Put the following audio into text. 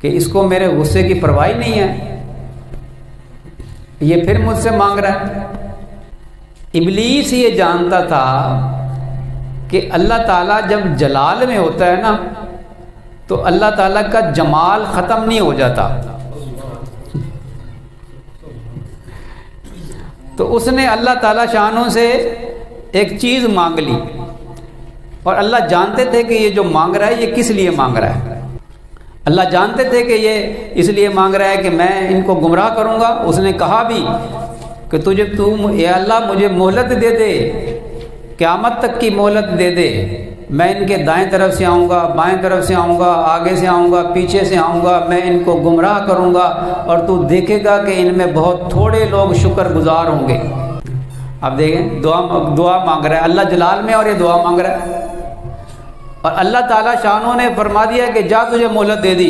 कि इसको मेरे गुस्से की परवाह ही नहीं है, ये फिर मुझसे मांग रहा है। इब्लीस ये जानता था कि अल्लाह ताला जब जलाल में होता है ना तो अल्लाह ताला का जमाल ख़त्म नहीं हो जाता। तो उसने अल्लाह ताला शानों से एक चीज़ मांग ली, और अल्लाह जानते थे कि ये जो मांग रहा है ये किस लिए मांग रहा है। अल्लाह जानते थे कि ये इसलिए मांग रहा है कि मैं इनको गुमराह करूँगा। उसने कहा भी कि ये अल्लाह मुझे मोहलत दे दे, क़यामत तक की मोहलत दे दे, मैं इनके दाएं तरफ से आऊँगा, बाएं तरफ से आऊँगा, आगे से आऊँगा, पीछे से आऊँगा, मैं इनको गुमराह करूँगा और तू देखेगा कि इनमें बहुत थोड़े लोग शुक्रगुजार होंगे। अब देखें, दुआ मांग रहा है अल्लाह जलाल में, और ये दुआ मांग रहा है, और अल्लाह ताला शानों ने फरमा दिया कि जा तुझे मोहलत दे दी।